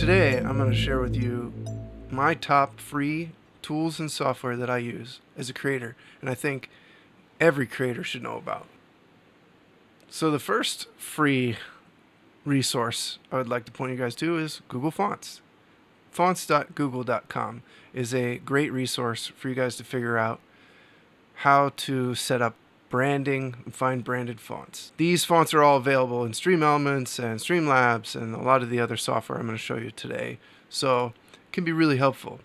Today I'm going to share with you my top free tools and software that I use as a creator, and I think every creator should know about. So the first free resource I would like to point you guys to is Google Fonts. Fonts.google.com is a great resource for you guys to figure out how to set up branding and find branded fonts. These fonts are all available in Stream Elements and Streamlabs and a lot of the other software I'm going to show you today, so it can be really helpful.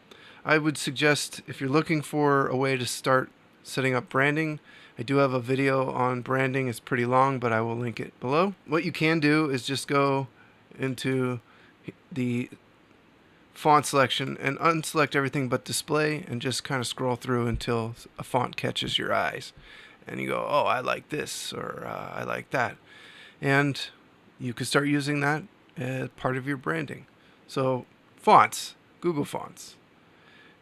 I would suggest, if you're looking for a way to start setting up branding, I do have a video on branding. It's pretty long, but I will link it below. What you can do is just go into the font selection and unselect everything but display and just kind of scroll through until a font catches your eyes. And you go, oh, I like this, or I like that. And you can start using that as part of your branding. So fonts, Google Fonts.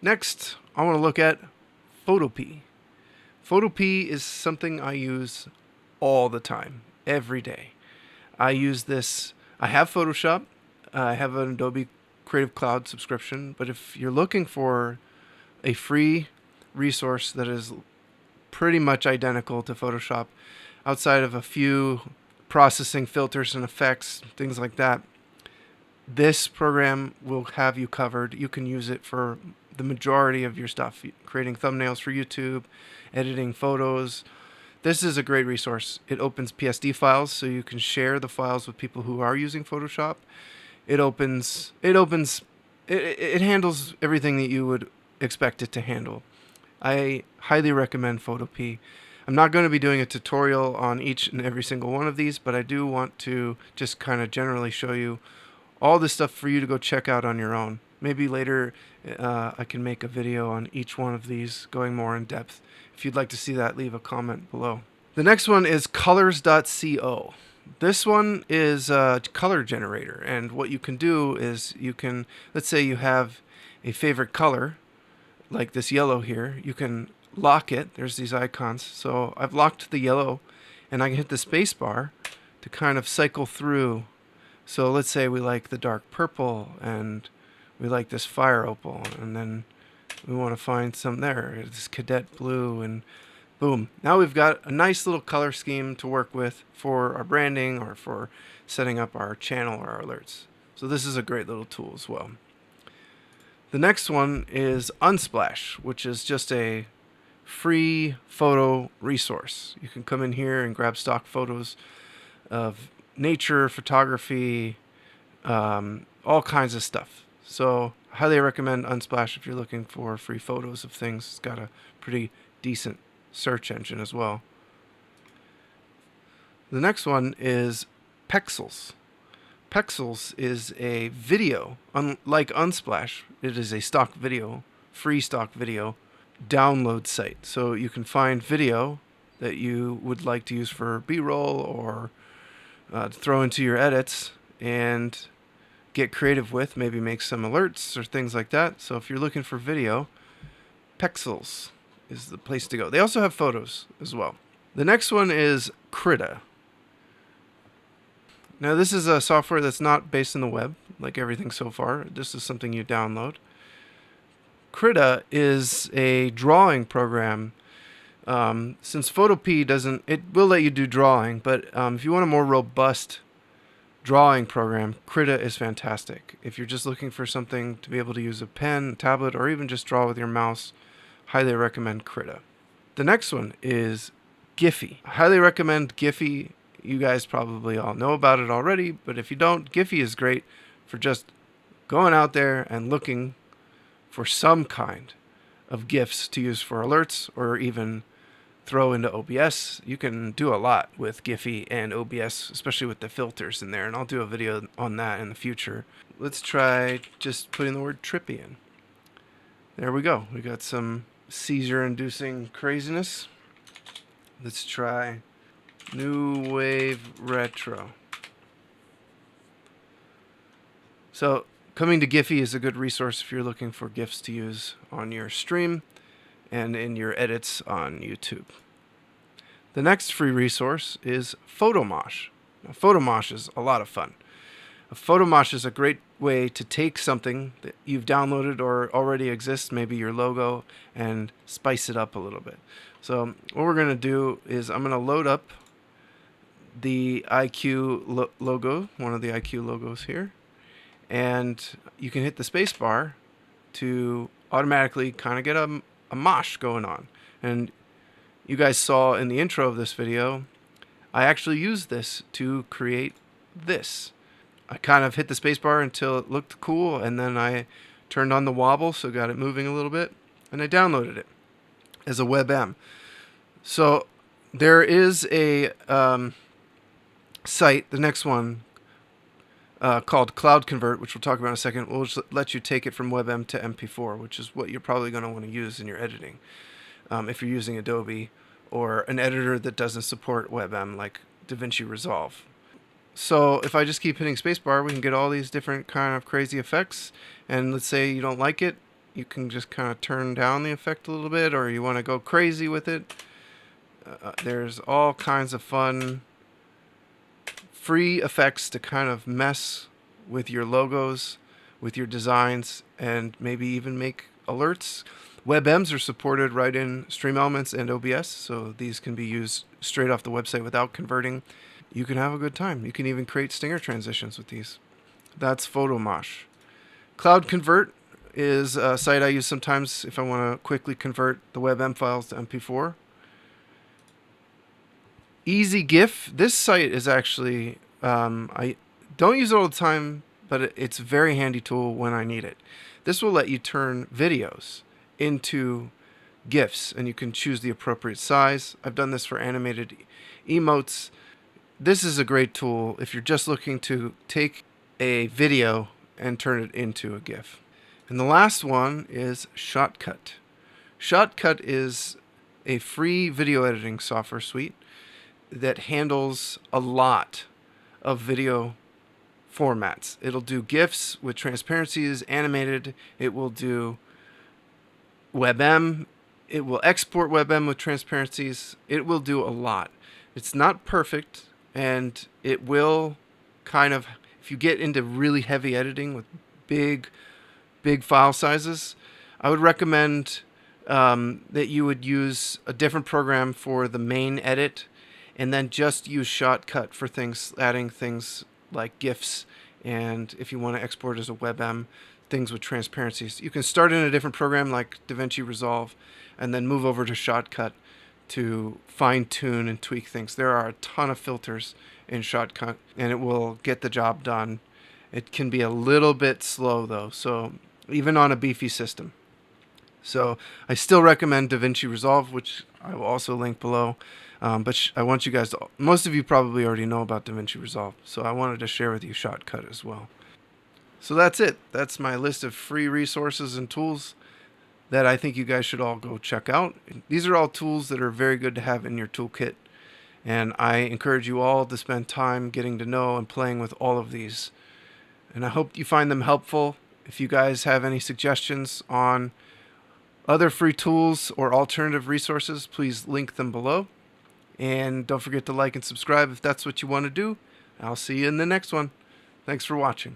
Next, I want to look at PhotoP. PhotoP is something I use all the time, every day. I use this. I have Photoshop. I have an Adobe Creative Cloud subscription. But if you're looking for a free resource that is pretty much identical to Photoshop, outside of a few processing filters and effects, things like that, this program will have you covered. You can use it for the majority of your stuff, creating thumbnails for YouTube, editing photos. This is a great resource. It opens PSD files, so you can share the files with people who are using Photoshop. It handles everything that you would expect it to handle. I highly recommend PhotoP. I'm not going to be doing a tutorial on each and every single one of these, but I do want to just kind of generally show you all this stuff for you to go check out on your own. Maybe later I can make a video on each one of these going more in depth. If you'd like to see that, leave a comment below. The next one is colors.co. This one is a color generator, and what you can do is you can, let's say you have a favorite color, like this yellow here, you can lock it. There's these icons. So I've locked the yellow, and I can hit the space bar to kind of cycle through. So let's say we like the dark purple, and we like this fire opal, and then we want to find some there, this cadet blue, and boom. Now we've got a nice little color scheme to work with for our branding or for setting up our channel or our alerts. So this is a great little tool as well. The next one is Unsplash, which is just a free photo resource. You can come in here and grab stock photos of nature, photography, all kinds of stuff. So I highly recommend Unsplash if you're looking for free photos of things. It's got a pretty decent search engine as well. The next one is Pexels. Pexels is a video, unlike Unsplash, it is a stock video, free stock video download site. So you can find video that you would like to use for B-roll or to throw into your edits and get creative with, maybe make some alerts or things like that. So if you're looking for video, Pexels is the place to go. They also have photos as well. The next one is Krita. Now this is a software that's not based on the web, like everything so far. This is something you download. Krita is a drawing program. Since PhotoP doesn't, it will let you do drawing, but if you want a more robust drawing program, Krita is fantastic. If you're just looking for something to be able to use a pen, tablet, or even just draw with your mouse, highly recommend Krita. The next one is Giphy. I highly recommend Giphy. You guys probably all know about it already, but if you don't, Giphy is great for just going out there and looking for some kind of GIFs to use for alerts or even throw into OBS. You can do a lot with Giphy and OBS, especially with the filters in there, and I'll do a video on that in the future. Let's try just putting the word trippy in. There we go. We got some seizure-inducing craziness. Let's try New Wave Retro. So coming to Giphy is a good resource if you're looking for GIFs to use on your stream and in your edits on YouTube. The next free resource is Photomosh. Now, Photomosh is a lot of fun. Photomosh is a great way to take something that you've downloaded or already exists, maybe your logo, and spice it up a little bit. So what we're going to do is I'm going to load up the IQ logo, one of the IQ logos here, and you can hit the space bar to automatically kind of get a mosh going on. And you guys saw in the intro of this video, I actually used this to create this. I kind of hit the spacebar until it looked cool, and then I turned on the wobble, so got it moving a little bit, and I downloaded it as a WebM. So there is a site, the next one, called CloudConvert, which we'll talk about in a second. We'll just let you take it from WebM to MP4, which is what you're probably going to want to use in your editing if you're using Adobe or an editor that doesn't support WebM like DaVinci Resolve. So if I just keep hitting spacebar, we can get all these different kind of crazy effects. And let's say you don't like it, you can just kind of turn down the effect a little bit, or you want to go crazy with it. There's all kinds of fun free effects to kind of mess with your logos, with your designs, and maybe even make alerts. WebMs are supported right in Stream Elements and OBS, so these can be used straight off the website without converting. You can have a good time. You can even create stinger transitions with these. That's Photomosh. CloudConvert is a site I use sometimes if I want to quickly convert the WebM files to MP4. Easy GIF. This site is actually, I don't use it all the time, but it's a very handy tool when I need it. This will let you turn videos into GIFs, and you can choose the appropriate size. I've done this for animated emotes. This is a great tool if you're just looking to take a video and turn it into a GIF. And the last one is ShotCut. ShotCut is a free video editing software suite that handles a lot of video formats. It'll do GIFs with transparencies, animated. It will do WebM. It will export WebM with transparencies. It will do a lot. It's not perfect, and it will kind of, if you get into really heavy editing with big file sizes, I would recommend that you would use a different program for the main edit, and then just use ShotCut for things, adding things like GIFs, and if you want to export as a WebM, things with transparencies. You can start in a different program like DaVinci Resolve, and then move over to ShotCut to fine-tune and tweak things. There are a ton of filters in ShotCut, and it will get the job done. It can be a little bit slow, though, so even on a beefy system. So I still recommend DaVinci Resolve, which I will also link below. But I want you guys to, most of you probably already know about DaVinci Resolve, so I wanted to share with you ShotCut as well. So that's it. That's my list of free resources and tools that I think you guys should all go check out. These are all tools that are very good to have in your toolkit, and I encourage you all to spend time getting to know and playing with all of these. And I hope you find them helpful. If you guys have any suggestions on other free tools or alternative resources, please link them below. And don't forget to like and subscribe if that's what you want to do. I'll see you in the next one. Thanks for watching.